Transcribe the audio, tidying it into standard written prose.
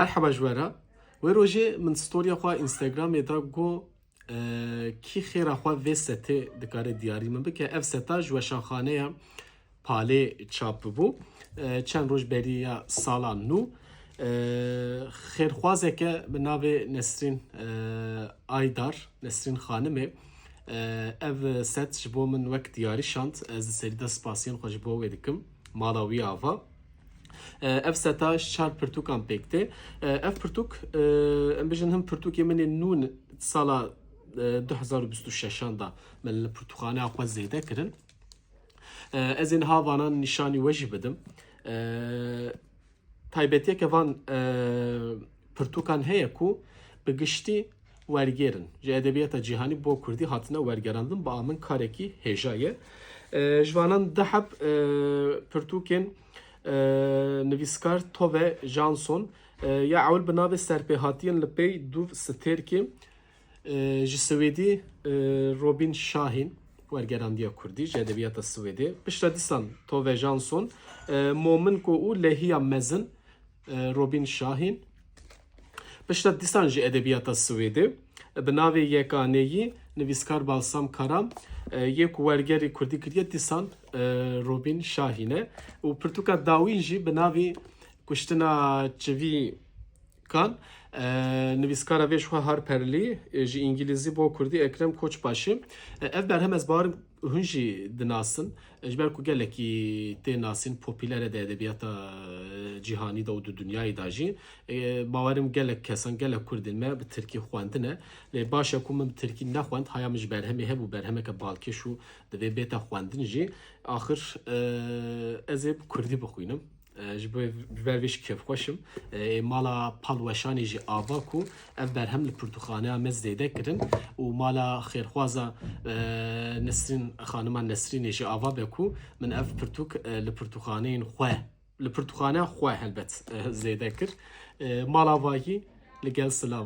مرحبا جوارا وروجي من ستوريا خوا انستغرام يدا جو کی خیره خوا و سته دکاره دیاری من بکه اف ستا جوشاخانه پاله چاپ بو چند روز بریا سالان نو خیرخوازه که به ناو نسرین آیدار نسرین خانمه ev set ji bo min wek diyarî şand ez di serî de spasiyên xwe ji bo wê dikim mala wî ava ev seta çar pirtûkan pêk tê ev pirtûk em bijin him pirtûkê min ê nû sala 2026 da min li pirtûxaneya xwe zêde kirin ez ên havanan nîşanî we jî bidim taybetiyeke van pirtûkan heye ku bi giştî wergerin ji edebiyata cîhanî bo Kurdî hatine wergerandin bi min karekî hêja ye ji vanan diheb pirtûkên nivîskar Tove Jansson ya ewl bi navê serpêhatiyên li pey du stêrkê ji Swêdî Robin Şahin wergerandiya Kurdî ji edebiyata Swêdê pişta dîsan Tove Jansson Momin ku û lehiya mezin Robin Şahin pişta dîsan ji edebiyata Swêdê bi navê yekaneyî nivîskar Balsam Karam yê ku wergerê Kurdî kiriye dîsan Robin Şahin e û pirtûka dawîn jî bi navê kuştina çivî kan nivîskara vê xwe Harperlî ji îngilîzî bo Kurdî Ekrem Koçbaşî ev berhem ez barim hûn jî dinasin ji ber ku gelekî tê nasîn popüler e de edebiyata cîhanî de û di dunyayê da jî bawerim gelek kesan gelek Kurdên me bi Tirkî xwendine lê baş e ku min bi Tirkî nexwend haya min ji berhemê hebû berhemeke balkêş û divê bêta xwendin jî axir ez ê bi Kurdî bixwînim ji ber vê jî kêfxweşim mala palweşanê jî ava ku ev berhem li pirtûxaneya me zêde kirin û mala xêrxwaza Nesrîn xanima Nesrînê jî ava be ku min ev pirtûk li pirtûxaneyên xwe li pirtûxaneya xwe helbet zêde kir mala vayî li gel silav